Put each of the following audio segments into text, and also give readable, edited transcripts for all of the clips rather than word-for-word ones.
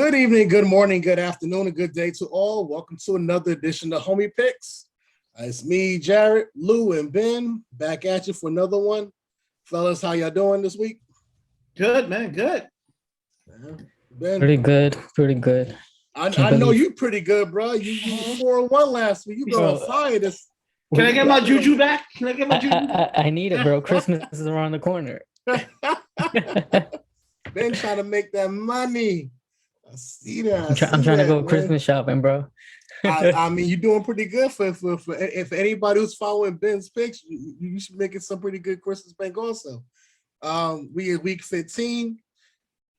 Good evening, good morning, good afternoon, and good day to all. Welcome to another edition of Homie Picks. It's me, Jared, Lou, and Ben back at you for another one. Fellas, how y'all doing this week? Good, man. Good. Ben, Pretty good. I know you pretty good, bro. You 4-1 last week. You been on fire. Can I get my juju back? Can I get my juju back? I need it, bro. Christmas is around the corner. Ben trying to make that money. I see that. I'm trying to go Christmas shopping, bro. I mean, you're doing pretty good for if anybody who's following Ben's picks, you should make it some pretty good Christmas bank also. We at week 15.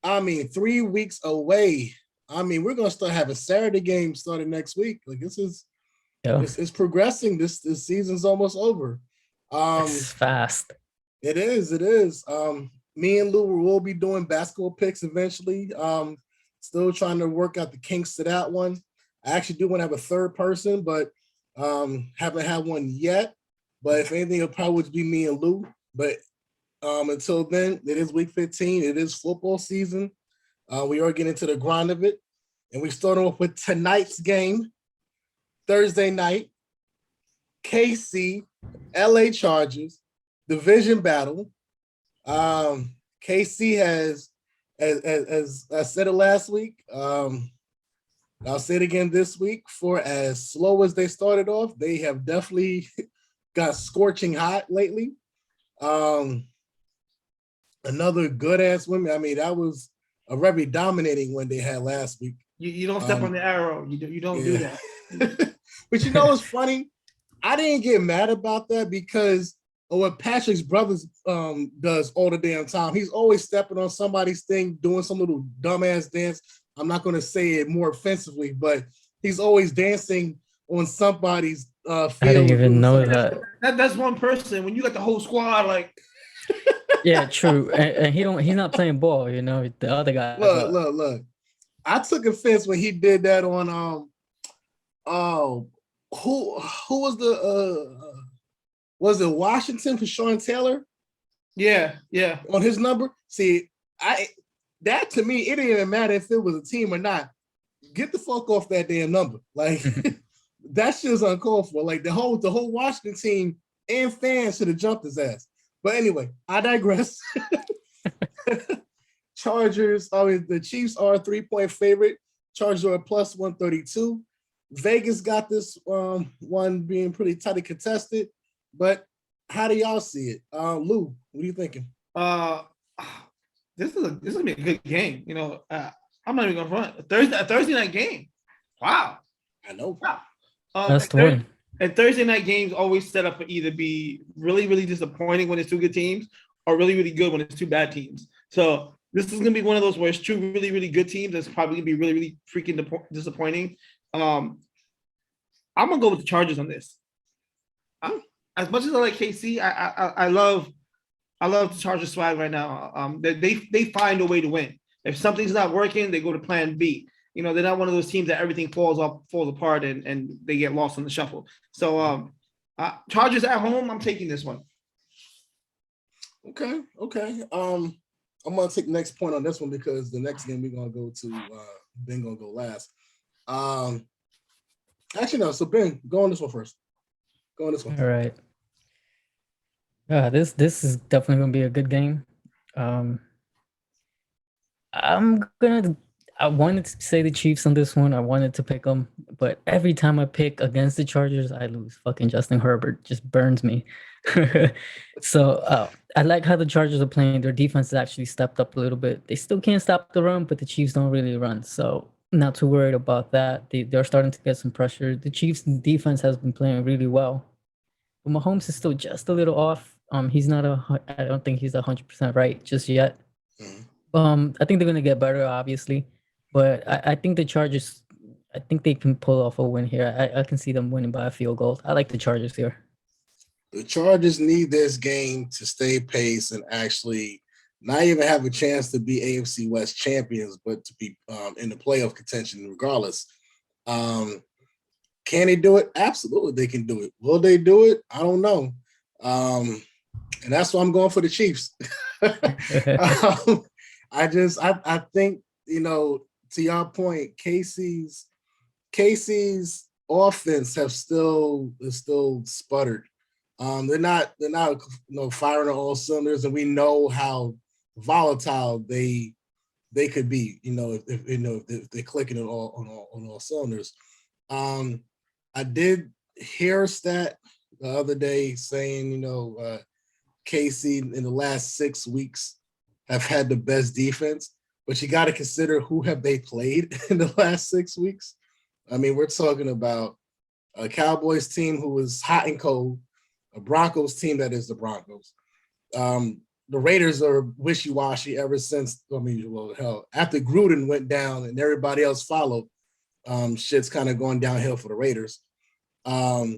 I mean, 3 weeks away. I mean, we're gonna start having Saturday games starting next week. Like it's progressing. This season's almost over. It's fast. It is. Me and Lou will be doing basketball picks eventually. Still trying to work out the kinks to that one. I actually do want to have a third person, but haven't had one yet. But if anything, it'll probably be me and Lou. But until then, it is week 15. It is football season. We are getting to the grind of it. And we start off with tonight's game, Thursday night, KC LA Chargers, division battle. KC has, as I said it last week, I'll say it again this week, for as slow as they started off, they have definitely got scorching hot lately. Another good-ass win. I mean, that was a very dominating one they had last week. You don't step on the arrow. You don't do that. But you know what's funny? I didn't get mad about that because of what Patrick's brothers does all the damn time. He's always stepping on somebody's thing, doing some little dumbass dance. I'm not going to say it more offensively, but he's always dancing on somebody's field. I didn't even know that. That's one person. When you got the whole squad, like. Yeah, true. And he's not playing ball, you know. The other guy. Look. I took offense when he did that on who was it Washington for Sean Taylor? Yeah. On his number. See, that to me, it didn't even matter if it was a team or not. Get the fuck off that damn number. Like that shit's uncalled for. Like the whole Washington team and fans should have jumped his ass. But anyway, I digress. Chargers, the Chiefs are a 3-point favorite. Chargers are a plus 132. Vegas got this one being pretty tightly contested. But how do y'all see it? Lou, what are you thinking? This is gonna be a good game. You know, I'm not even gonna front. A Thursday night game. Wow. I know. Wow. That's the one. And Thursday night games always set up for either be really, really disappointing when it's two good teams or really, really good when it's two bad teams. So this is going to be one of those where it's two really, really good teams. That's probably going to be really, really freaking disappointing. I'm going to go with the Chargers on this. As much as I like KC, I love the Chargers swag right now. They find a way to win. If something's not working, they go to plan B. You know, they're not one of those teams that everything falls apart and they get lost on the shuffle. So Chargers at home, I'm taking this one. Okay. I'm gonna take the next point on this one because the next game we're gonna go to Ben gonna go last. Actually no, so Ben, go on this one first. Go on this one. All right. This is definitely gonna be a good game. I wanted to say the Chiefs on this one. I wanted to pick them, but every time I pick against the Chargers, I lose. Fucking Justin Herbert just burns me. So I like how the Chargers are playing. Their defense has actually stepped up a little bit. They still can't stop the run, but the Chiefs don't really run. So not too worried about that. They're starting to get some pressure. The Chiefs defense has been playing really well. But Mahomes is still just a little off. I don't think he's 100% right just yet. I think they're gonna get better, obviously. But I think the Chargers, I think they can pull off a win here. I can see them winning by a field goal. I like the Chargers here. The Chargers need this game to stay pace and actually not even have a chance to be AFC West champions, but to be in the playoff contention regardless. Can they do it? Absolutely, they can do it. Will they do it? I don't know. And that's why I'm going for the Chiefs. I think, you know, to your point, KC's offense is still sputtered. They're not firing on all cylinders, and we know how volatile they could be. If they're clicking it on all cylinders. I did hear a stat the other day saying KC in the last 6 weeks have had the best defense, but you got to consider who have they played in the last 6 weeks. I mean, we're talking about a Cowboys team who was hot and cold, a Broncos team that is the Broncos. The Raiders are wishy-washy ever since, after Gruden went down and everybody else followed, shit's kind of going downhill for the Raiders. A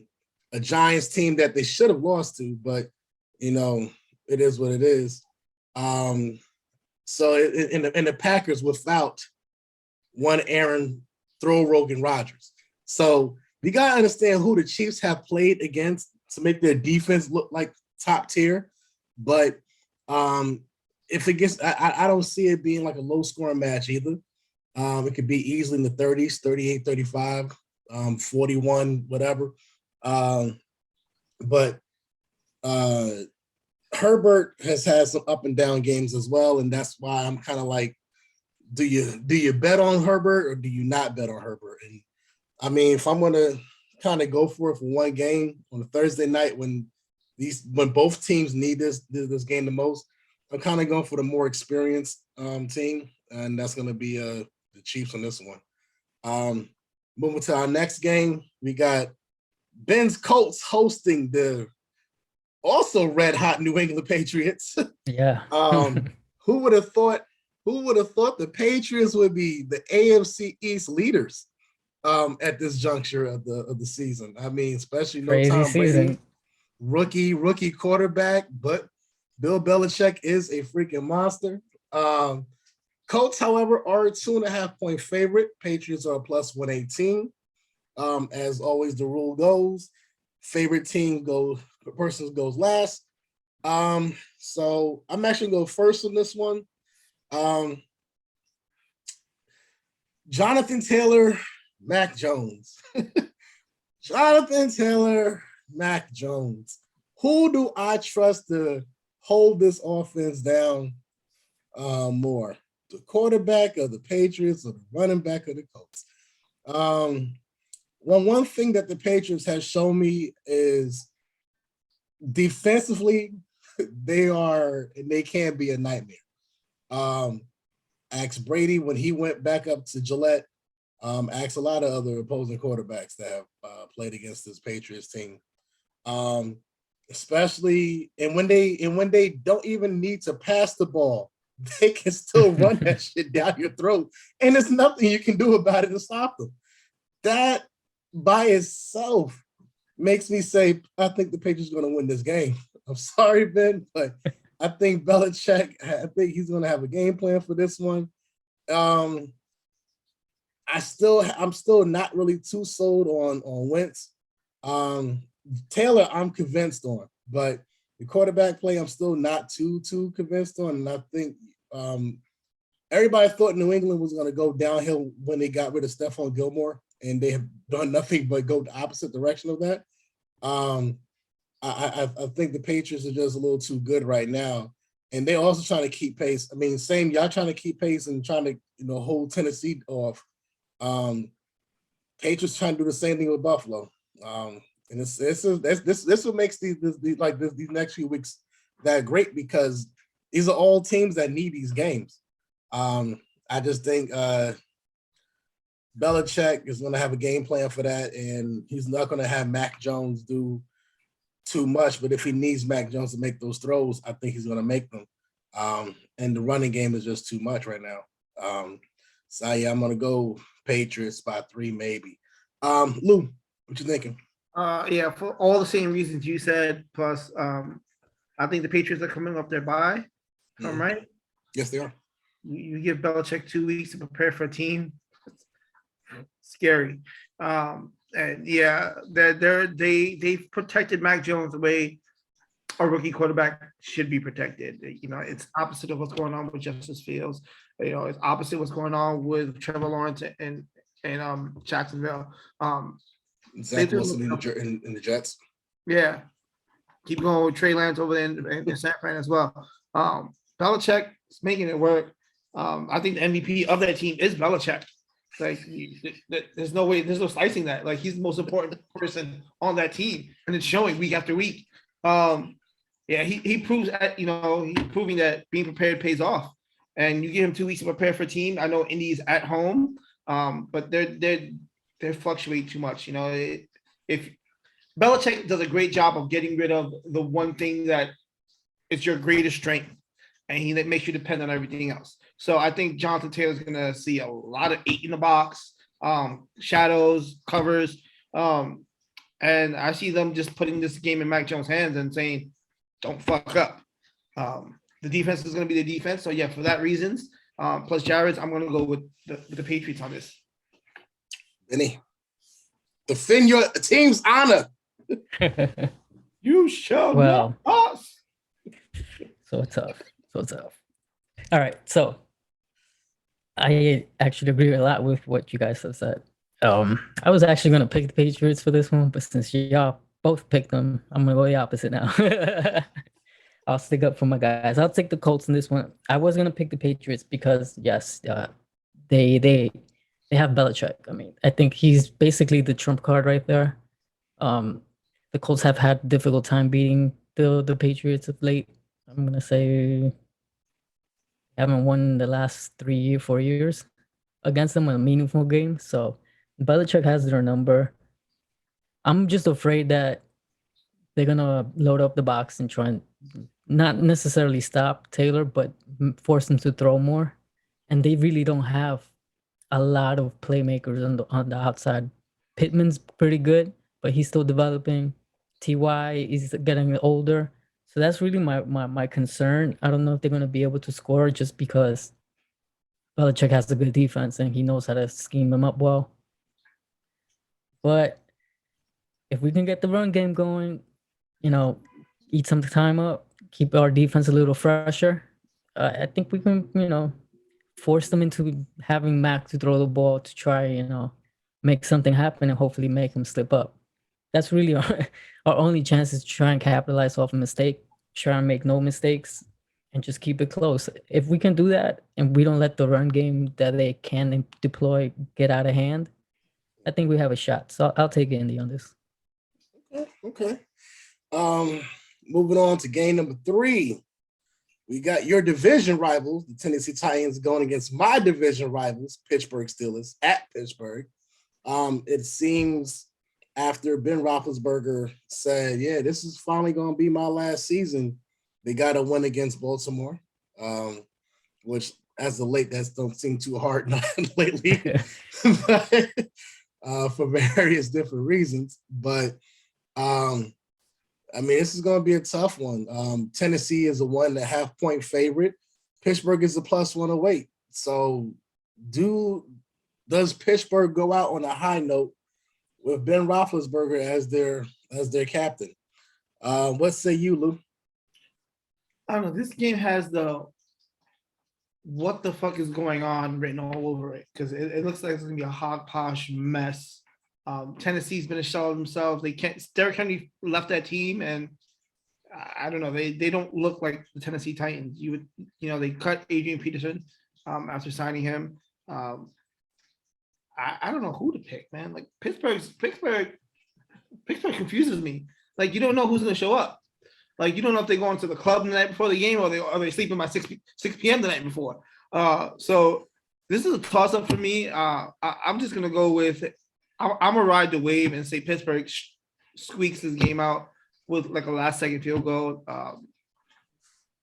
Giants team that they should have lost to, but, it is what it is. So in the Packers without one Aaron throw Rogan Rodgers. So you got to understand who the Chiefs have played against to make their defense look like top tier. But if it gets, I don't see it being like a low scoring match either. It could be easily in the 30s, 38, 35, 41, whatever. But Herbert has had some up and down games as well. And that's why I'm kind of like, do you bet on Herbert or do you not bet on Herbert? And I mean, if I'm going to kind of go for it for one game on a Thursday night when both teams need this game the most, I'm kind of going for the more experienced team, and that's going to be the Chiefs on this one. Moving to our next game, we got Ben's Colts hosting the also red hot New England Patriots. Yeah. Who would have thought the Patriots would be the AFC East leaders at this juncture of the season? I mean, especially Tom Brady, rookie quarterback, but Bill Belichick is a freaking monster. Colts, however, are a 2.5-point favorite. Patriots are a plus 118. As always, the rule goes, favorite team person goes last. So I'm actually going to go first on this one. Jonathan Taylor, Mac Jones. Jonathan Taylor, Mac Jones. Who do I trust to hold this offense down more? The quarterback of the Patriots or the running back of the Colts? One thing that the Patriots have shown me is defensively, they can be a nightmare. Ask Brady when he went back up to Gillette. Ask a lot of other opposing quarterbacks that have played against this Patriots team. Especially when they don't even need to pass the ball, they can still run that shit down your throat, and there's nothing you can do about it to stop them. That by itself makes me say I think the Patriots are going to win this game. I'm sorry, Ben, but I think Belichick, I think he's going to have a game plan for this one. I'm still not really too sold on Wentz. Taylor, I'm convinced on, but the quarterback play, I'm still not too convinced on. And I think everybody thought New England was going to go downhill when they got rid of Stephon Gilmore, and they have done nothing but go the opposite direction of that. I think the Patriots are just a little too good right now, and they're also trying to keep pace. I mean, y'all trying to keep pace and trying to hold Tennessee off. Patriots trying to do the same thing with Buffalo. And this what makes these next few weeks that great, because these are all teams that need these games. I just think Belichick is going to have a game plan for that, and he's not going to have Mac Jones do too much. But if he needs Mac Jones to make those throws, I think he's going to make them. And the running game is just too much right now. So yeah, I'm going to go Patriots by 3 maybe. Lou, what you thinking? Yeah, for all the same reasons you said, plus I think the Patriots are coming off their bye. I'm right? Yes, they are. You give Belichick 2 weeks to prepare for a team. Scary. And yeah, they've protected Mac Jones the way a rookie quarterback should be protected. You know, it's opposite of what's going on with Justice Fields. You know, it's opposite what's going on with Trevor Lawrence and Jacksonville. Zach Wilson in the Jets. Yeah, keep going with Trey Lance over there in San Fran as well. Belichick is making it work. I think the MVP of that team is Belichick. Like, there's no way, there's no slicing that. Like, he's the most important person on that team, and it's showing week after week. Yeah, he proves that, you know, he's proving that being prepared pays off. And you give him 2 weeks to prepare for a team. I know Indy is at home, but they fluctuate too much. You know, if Belichick does a great job of getting rid of the one thing that is your greatest strength, and he makes you depend on everything else. So I think Jonathan Taylor's going to see a lot of 8 in the box, shadows, covers, and I see them just putting this game in Mac Jones' hands and saying, "Don't fuck up." The defense is going to be the defense. So yeah, for that reasons, plus Jared's, I'm going to go with the Patriots on this. Benny, defend your team's honor. You shall Well, not us. So tough. All right. So I actually agree a lot with what you guys have said. I was actually going to pick the Patriots for this one, but since y'all both picked them, I'm going to go the opposite now. I'll stick up for my guys. I'll take the Colts in this one. I was going to pick the Patriots because, yes, they have Belichick. I mean, I think he's basically the trump card right there. The Colts have had a difficult time beating the Patriots of late. I'm going to say haven't won the last 4 years against them in a meaningful game. So Belichick has their number. I'm just afraid that they're going to load up the box and try and not necessarily stop Taylor, but force him to throw more. And they really don't have a lot of playmakers on the outside. Pittman's pretty good, but he's still developing. Ty is getting older. So that's really my concern. I don't know if they're going to be able to score just because Belichick has a good defense and he knows how to scheme them up well. But if we can get the run game going, you know, eat some time up, keep our defense a little fresher, I think we can, you know, force them into having Mac to throw the ball to try, you know, make something happen and hopefully make him slip up. That's really our only chance is to try and capitalize off a mistake, try and make no mistakes, and just keep it close. If we can do that and we don't let the run game that they can deploy get out of hand, I think we have a shot. So I'll take Indy on this. Okay. Moving on to game number 3. We got your division rivals, the Tennessee Titans, going against my division rivals, Pittsburgh Steelers, at Pittsburgh. It seems after Ben Roethlisberger said, yeah, this is finally going to be my last season, they got a win against Baltimore, which as of late, that don't seem too hard lately, but, for various different reasons. But, I mean, this is going to be a tough one. Tennessee is a 1.5 point favorite. Pittsburgh is a +108. So does Pittsburgh go out on a high note with Ben Roethlisberger as their captain? What say you, Lou? I don't know. This game has the what the fuck is going on written all over it because it looks like it's going to be a hodgepodge mess. Tennessee's been a shell of themselves. Derrick Henry left that team, and I don't know. They don't look like the Tennessee Titans. They cut Adrian Peterson after signing him. I don't know who to pick, man. Like Pittsburgh confuses me. Like you don't know who's going to show up. Like you don't know if they're going to the club the night before the game or they sleeping by 6 p.m. the night before. So this is a toss up for me. I'm just going to go with. I'm gonna ride the wave and say Pittsburgh squeaks this game out with like a last second field goal.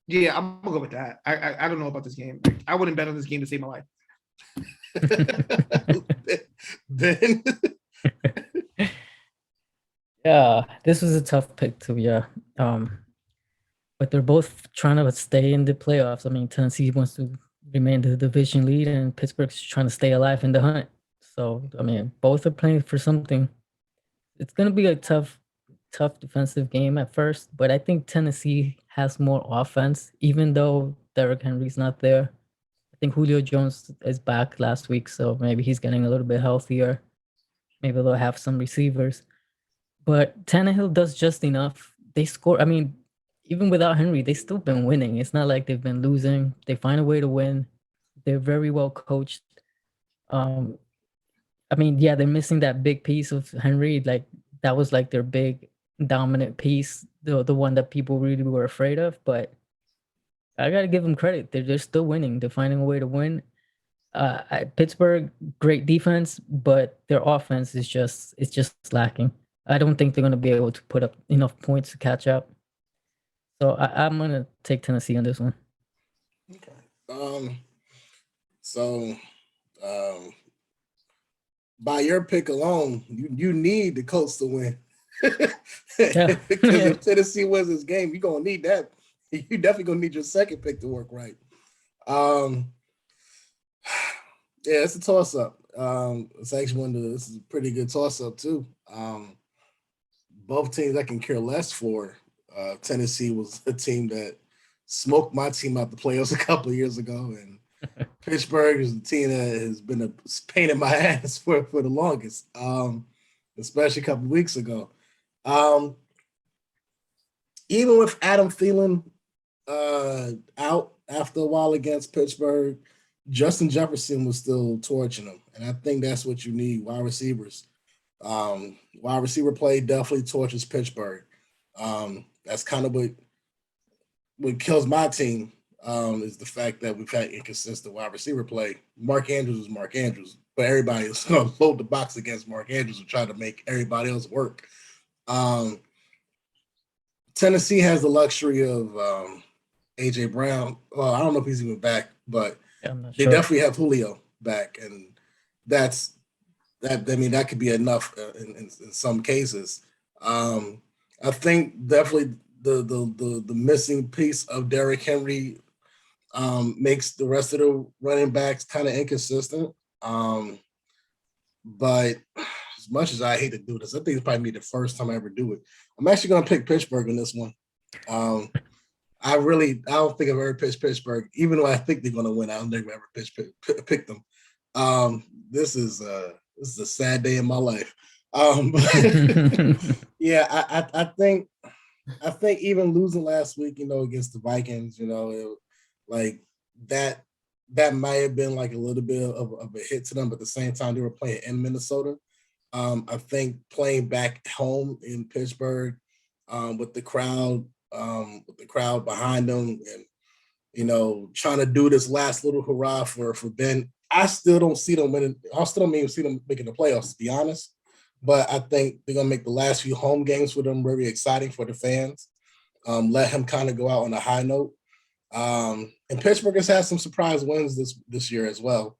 Yeah, I'm gonna go with that. I don't know about this game. I wouldn't bet on this game to save my life. Ben? Yeah, this was a tough pick too. Yeah, but they're both trying to stay in the playoffs. I mean, Tennessee wants to remain the division lead, and Pittsburgh's trying to stay alive in the hunt. So, I mean, both are playing for something. It's going to be a tough tough defensive game at first, but I think Tennessee has more offense, even though Derrick Henry's not there. I think Julio Jones is back last week, so maybe he's getting a little bit healthier. Maybe they'll have some receivers. But Tannehill does just enough. They score. I mean, even without Henry, they've still been winning. It's not like they've been losing. They find a way to win. They're very well coached. Um, I mean, yeah, they're missing that big piece of Henry. Like that was like their big dominant piece, the one that people really were afraid of. But I gotta give them credit. They're still winning. They're finding a way to win. Pittsburgh, great defense, but their offense is just lacking. I don't think they're gonna be able to put up enough points to catch up. So I'm gonna take Tennessee on this one. Okay. So by your pick alone, you need the Colts to win. Yeah. Because if Tennessee wins this game, you're gonna need that. You definitely gonna need your second pick to work right. Yeah, it's a toss-up. It's actually this is a pretty good toss-up too. Both teams I can care less for. Tennessee was a team that smoked my team out the playoffs a couple of years ago, and Pittsburgh is a team that has been a pain in my ass for the longest, especially a couple of weeks ago. Even with Adam Thielen out after a while against Pittsburgh, Justin Jefferson was still torching them, and I think that's what you need, wide receivers. Wide receiver play definitely torches Pittsburgh. That's kind of what kills my team, is the fact that we've had inconsistent wide receiver play. Mark Andrews is Mark Andrews, but everybody is going to load the box against Mark Andrews and try to make everybody else work. Tennessee has the luxury of A.J. Brown. Well, I don't know if he's even back, but they definitely have Julio back, and that. I mean, that could be enough in some cases. I think definitely the missing piece of Derrick Henry makes the rest of the running backs kind of inconsistent. But as much as I hate to do this, I think it's probably the first time I ever do it. I'm actually going to pick Pittsburgh in this one. I don't think I've ever pitched Pittsburgh, even though I think they're going to win. I'll never ever pick them. This is a sad day in my life. Yeah, I think even losing last week, against the Vikings, like that might have been like a little bit of a hit to them, but at the same time they were playing in Minnesota. I think playing back home in Pittsburgh, with the crowd behind them, and trying to do this last little hurrah for Ben. I still don't see them winning. I still don't even see them making the playoffs, to be honest. But I think they're gonna make the last few home games for them very exciting for the fans. Let him kind of go out on a high note. And Pittsburgh has had some surprise wins this year as well.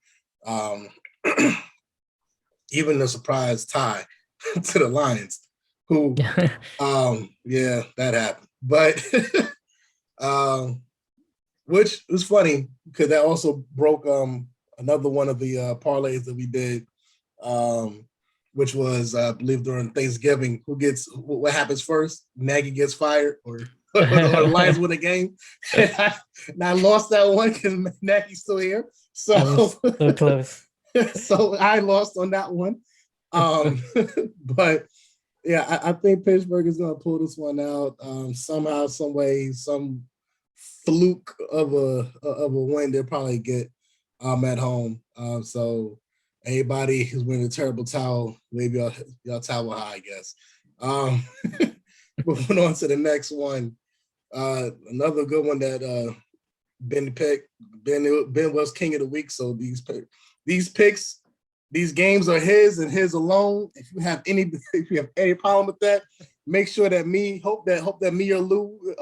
Even a surprise tie to the Lions, who, yeah, that happened. But which was funny because that also broke another one of the parlays that we did, which was, I believe, during Thanksgiving. What happens first? Nagy gets fired, or the Lions win a game. And I lost that one because Nagy's still here. So close. So I lost on that one. But yeah, I think Pittsburgh is going to pull this one out somehow, some way, some fluke of a win they'll probably get at home. So anybody who's wearing a terrible towel, maybe y'all towel high, I guess. Moving on to the next one. Another good one that Ben picked. Ben was king of the week. So these picks, these games are his and his alone. If you have any problem with that, make sure that hope that me or Lou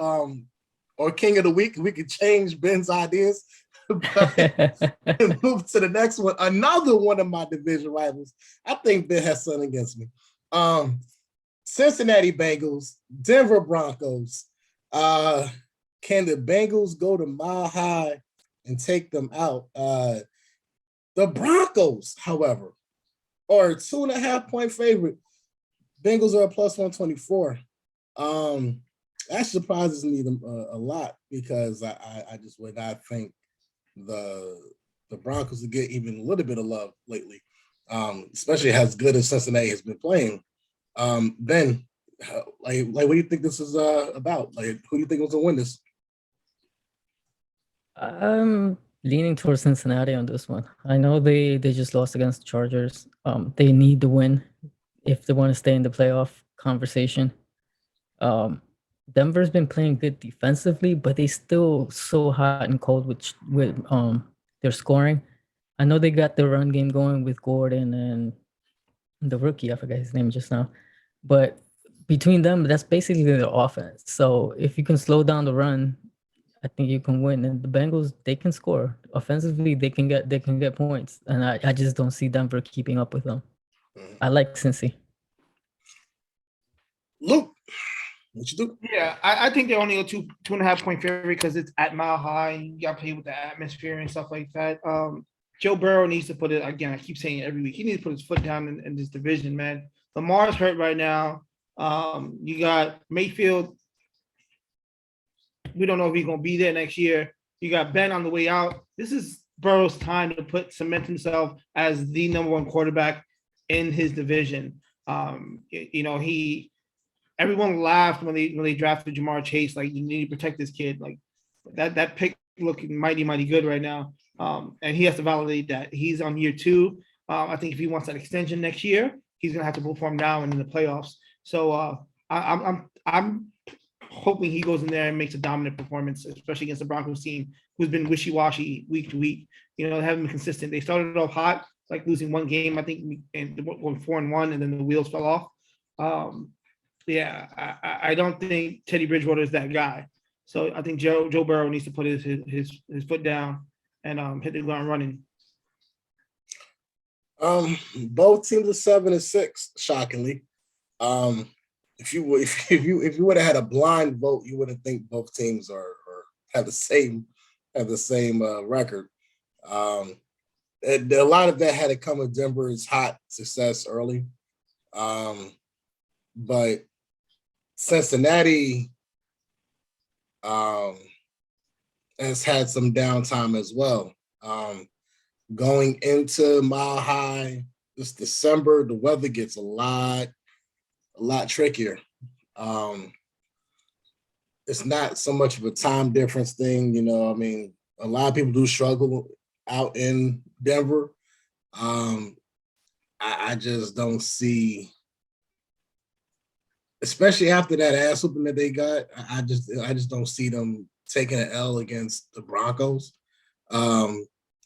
or king of the week, we could change Ben's ideas. Move to the next one. Another one of my division rivals. I think Ben has something against me. Cincinnati Bengals, Denver Broncos. Can the Bengals go to Mile High and take them out? The Broncos, however, are a 2.5 point favorite. Bengals are a plus 124. That surprises me a lot because I just would not think the Broncos would get even a little bit of love lately, especially as good as Cincinnati has been playing. Ben, what do you think this is about? Like, who do you think was gonna win this? I'm leaning towards Cincinnati on this one. I know they just lost against the Chargers. They need to win if they want to stay in the playoff conversation. Denver's been playing good defensively, but they still so hot and cold with their scoring. I know they got the run game going with Gordon and the rookie. I forgot his name just now, but between them, that's basically their offense. So if you can slow down the run, I think you can win. And the Bengals, they can score offensively. They can get points, and I just don't see Denver keeping up with them. I like Cincy. Luke, what you do? Yeah, I think they're only a 2.5 point favorite because it's at Mile High. You got to play with the atmosphere and stuff like that. Joe Burrow needs to put it again. I keep saying it every week. He needs to put his foot down in this division, man. Lamar's hurt right now. You got Mayfield. We don't know if he's going to be there next year. You got Ben on the way out. This is Burrow's time to cement himself as the number one quarterback in his division. Everyone laughed when they drafted Jamar Chase. Like, you need to protect this kid. Like that pick looking mighty good right now. And he has to validate that. He's on year 2. I think if he wants that extension next year, he's gonna have to perform now and in the playoffs. So I'm hoping he goes in there and makes a dominant performance, especially against the Broncos team, who's been wishy-washy week to week. They haven't been consistent. They started off hot, like losing one game, I think, and going 4-1, and then the wheels fell off. I don't think Teddy Bridgewater is that guy. So I think Joe Burrow needs to put his foot down and hit the ground running. Both teams are 7-6, shockingly. If you would have had a blind vote, you wouldn't think both teams have the same record. A lot of that had to come with Denver's hot success early, but Cincinnati has had some downtime as well. Going into Mile High this December, the weather gets a lot trickier. It's not so much of a time difference thing, a lot of people do struggle out in Denver. I just don't see, especially after that ass whooping that they got, I just don't see them taking an L against the Broncos.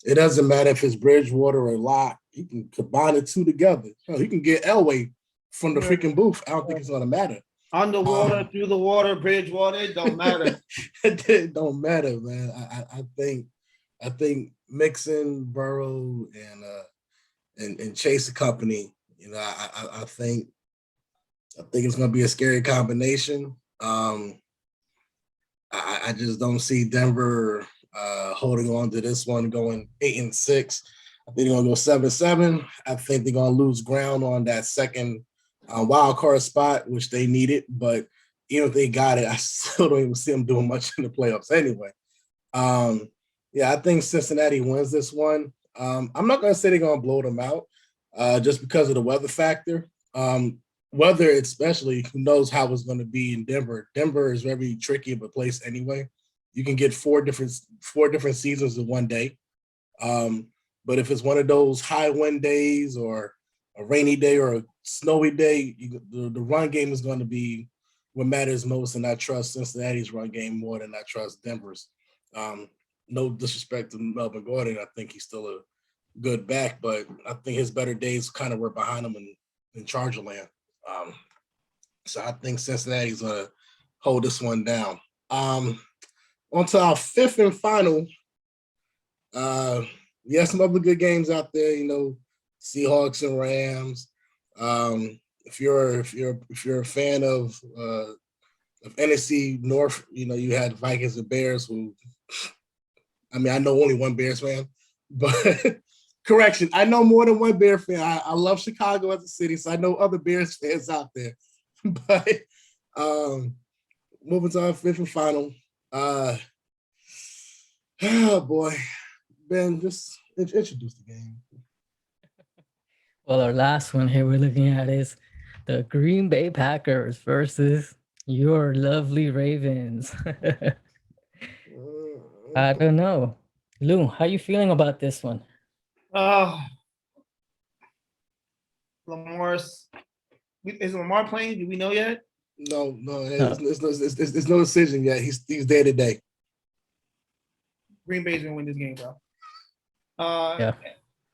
It doesn't matter if it's Bridgewater or Locke. You can combine the two together. You can get Elway from the freaking booth. I don't think it's gonna matter. Underwater, through the water, Bridgewater, it don't matter. It don't matter, man. I think Mixon, Burrow, and Chase company. I think it's gonna be a scary combination. I just don't see Denver holding on to this one, going 8-6. I think they're gonna go 7-7. I think they're gonna lose ground on that second wild card spot, which they needed. But even if they got it, I still don't even see them doing much in the playoffs anyway. I think Cincinnati wins this one. I'm not gonna say they're gonna blow them out just because of the weather factor. Weather, especially, who knows how it's going to be in Denver. Denver is very tricky of a place anyway. You can get four different seasons in one day. But if it's one of those high wind days or a rainy day or a snowy day, the run game is going to be what matters most. And I trust Cincinnati's run game more than I trust Denver's. No disrespect to Melvin Gordon. I think he's still a good back, but I think his better days kind of were behind him in Charger land. So I think Cincinnati's going to hold this one down. On to our fifth and final. We have some other good games out there, Seahawks and Rams. If you're a fan of NFC North, you had Vikings and Bears I know only one Bears fan, but correction, I know more than one Bear fan. I love Chicago as a city, so I know other Bears fans out there. But Moving to our fifth and final. Oh boy, Ben, just introduce the game. Well, our last one here we're looking at is the Green Bay Packers versus your lovely Ravens. I don't know. Lou, how you feeling about this one? Lamar's is Lamar playing? Do we know yet? No, it's no decision yet. He's day to day. Green Bay's gonna win this game, bro. Yeah.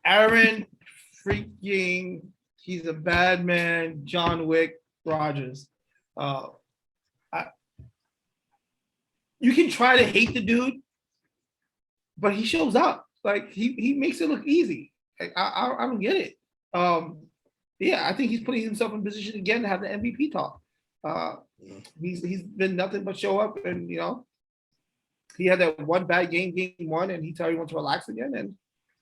Aaron freaking, he's a bad man. John Wick Rogers. You can try to hate the dude, but he shows up. Like he makes it look easy. Like, I don't get it. Yeah, I think he's putting himself in position again to have the MVP talk. He's been nothing but show up, and he had that one bad game one, and he told everyone to relax again, and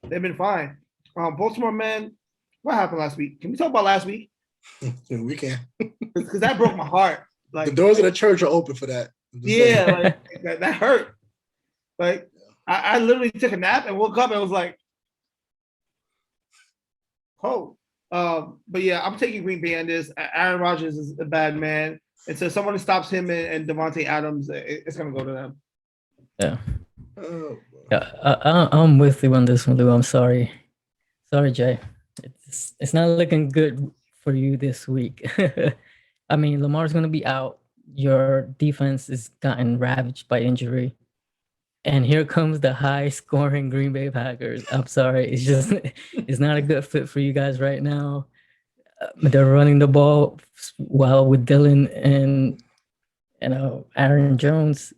they've been fine. Baltimore, man, what happened last week? Can we talk about last week? We can, because that broke my heart. Like the doors of the church are open for that. Yeah, like that hurt. Like I literally took a nap and woke up and was like, oh. But yeah, I'm taking Green Bay on this. Aaron Rodgers is a bad man. And so someone stops him and Devontae Adams, it's gonna go to them. Yeah. Yeah, I'm with you on this one, Lou. I'm sorry. Sorry, Jay. It's not looking good for you this week. I mean, Lamar's gonna be out. Your defense is gotten ravaged by injury. And here comes the high-scoring Green Bay Packers. I'm sorry, it's not a good fit for you guys right now. They're running the ball well with Dylan and Aaron Jones.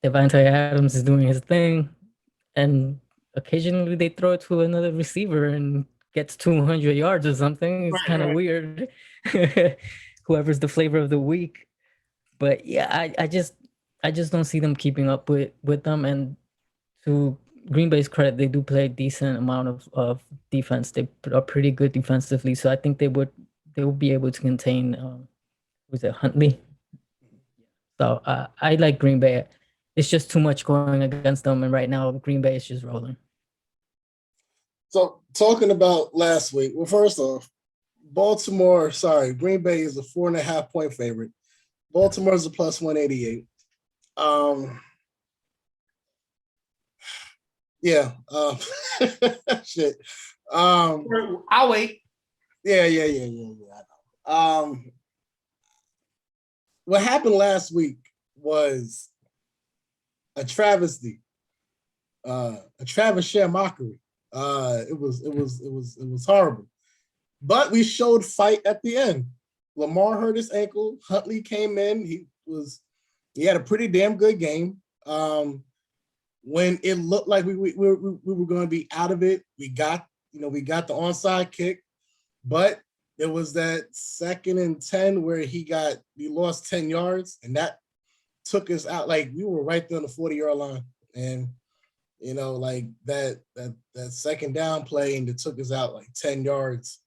Devontae Adams is doing his thing, and occasionally they throw it to another receiver and gets 200 yards or something. It's kind of weird. Whoever's the flavor of the week, but yeah, I just don't see them keeping up with them. And to Green Bay's credit, they do play a decent amount of defense. They are pretty good defensively, so I think they will be able to contain was it Huntley? So I like Green Bay. It's just too much going against them, and right now Green Bay is just rolling. So talking about last week, well, first off, Green Bay is a 4.5 point favorite. Baltimore is a plus 188. Yeah. Shit. I'll wait. Yeah. What happened last week was a travesty, a Travis Share mockery. It was horrible, but we showed fight at the end. Lamar hurt his ankle. Huntley came in. He had a pretty damn good game. When it looked like we were going to be out of it, we got the onside kick, but it was that 2nd and 10 where he lost 10 yards, and that took us out. Like, we were right there on the 40-yard line, and like that second down play, and it took us out like 10 yards.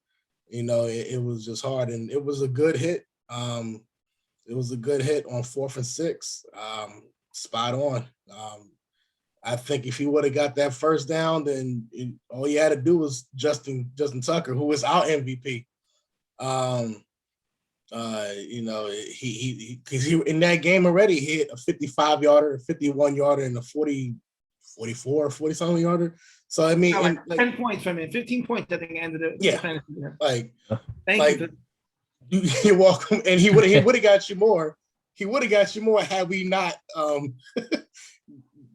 It was just hard, and it was a good hit. It was a good hit on 4th and 6. Spot on. I think if he would have got that first down, then all he had to do was Justin Tucker, who was our MVP. He in that game already hit a 55-yarder, a 51-yarder, and a 44, 40-something yarder. So I mean, 10 points from him, 15 points at the end of the Like, thank you. You're welcome. And he would have got you more. He would have got you more had we not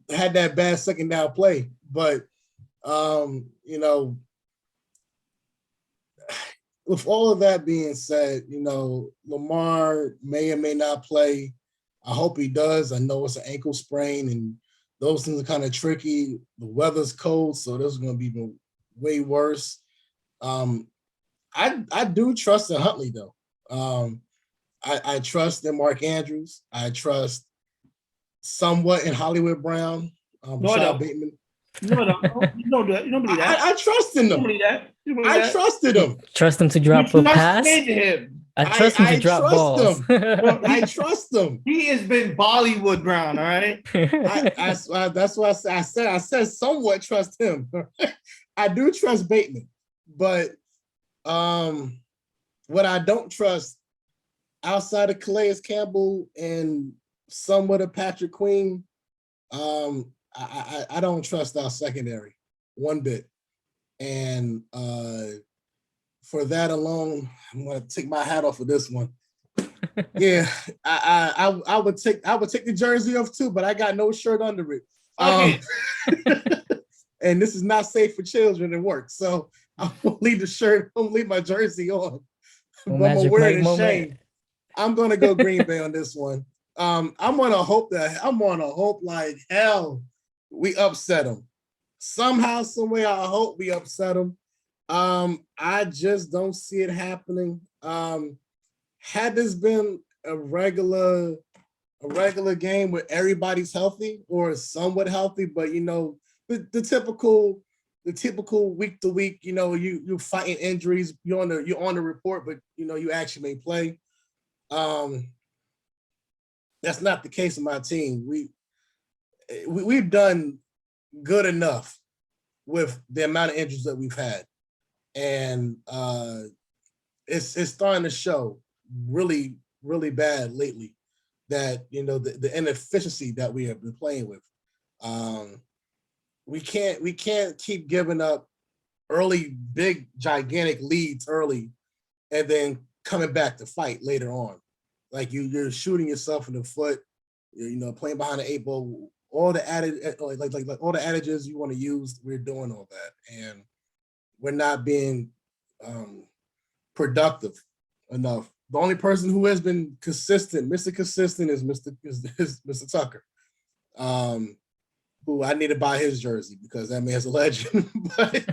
had that bad second down play. But with all of that being said, Lamar may or may not play. I hope he does. I know it's an ankle sprain, and those things are kind of tricky. The weather's cold, so this is going to be even way worse. I do trust in Huntley, though. I trust in Mark Andrews. I trust somewhat in Hollywood Brown. Bateman. No, you don't believe that. I trust in them. You don't believe that. I trusted him. Trust him to drop a pass. Him. I trust him to I drop trust balls. him. I trust him. He has been Bollywood Brown, all right? That's why I said somewhat trust him. I do trust Bateman, but what I don't trust outside of Calais Campbell and somewhat of Patrick Queen, I don't trust our secondary one bit. And for that alone, I'm gonna take my hat off for this one. Yeah, I would take the jersey off too, but I got no shirt under it. Okay. And this is not safe for children and work, so I'm gonna leave the shirt. I'm gonna leave my jersey on. No But I'm gonna Magic wear Mike it in moment. shame. I'm gonna go Green Bay on this one. I'm gonna hope like hell we upset them somehow, some way. I hope we upset them. I just don't see it happening. Had this been a regular game where everybody's healthy or somewhat healthy, but you know, the typical week to week, you know, you fighting injuries, you're on the report, but you know, you actually may play. That's not the case in my team. We've done good enough with the amount of injuries that we've had, and it's starting to show really bad lately. That you know the inefficiency that we have been playing with. We can't keep giving up early big gigantic leads early, and then coming back to fight later on. Like you're shooting yourself in the foot. You know, playing behind the 8 ball. All the added like all the adages you want to use, we're doing all that, and we're not being productive enough. The only person who has been consistent, Mr. Consistent, is Mr. Tucker, who I need to buy his jersey because that man's a legend. But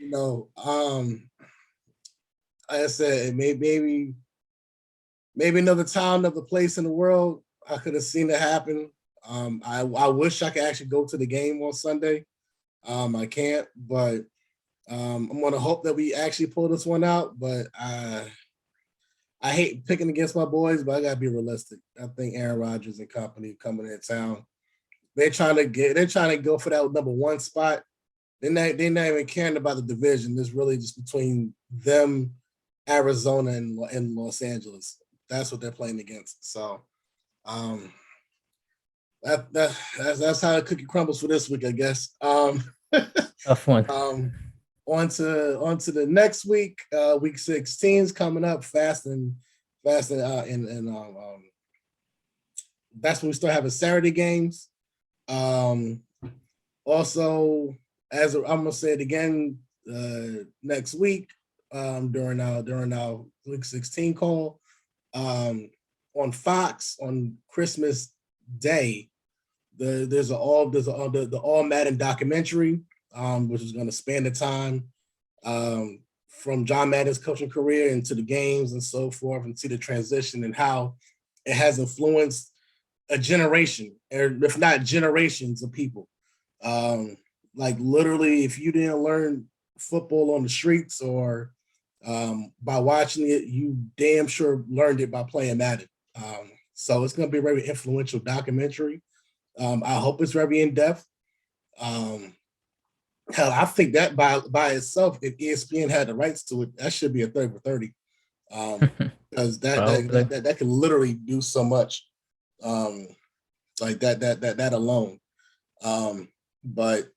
you know, like I said, maybe another time, another place in the world, I could have seen it happen. I wish I could actually go to the game on Sunday. I can't, but I'm gonna hope that we actually pull this one out. But I hate picking against my boys, but I gotta be realistic. I think Aaron Rodgers and company coming into town, they're trying to go for that number 1 spot. They're not even caring about the division. It's really just between them, Arizona, and Los Angeles. That's what they're playing against. So that's how the cookie crumbles for this week, I guess. Tough one. On to the next week. Week 16 is coming up fast, and that's when we start having Saturday games. Also, I'm gonna say it again next week during our week 16 call on Fox on Christmas Day. There's the All Madden documentary, which is going to span the time from John Madden's coaching career into the games and so forth, and see the transition and how it has influenced a generation, or if not generations of people. Like literally, if you didn't learn football on the streets or by watching it, you damn sure learned it by playing Madden. So it's going to be a very influential documentary. I hope it's very in depth. Hell, I think that by itself, if ESPN had the rights to it, that should be a 30 for 30. Because that can literally do so much. Like that alone. But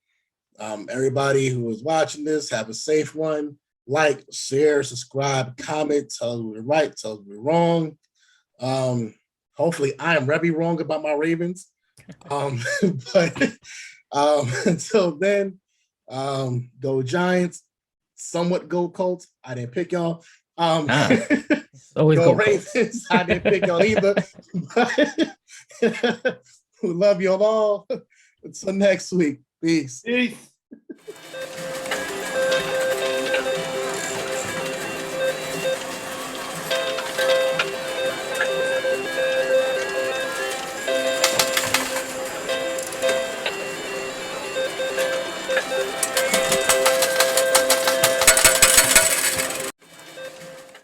everybody who is watching this, have a safe one. Like, share, subscribe, comment, tell us we're right, tell us we're wrong. Hopefully I am very wrong about my Ravens. But until then, go Giants, somewhat go Colts. I didn't pick y'all. Always go go Ravens. I didn't pick y'all either. We love y'all all. Until next week. Peace. Peace.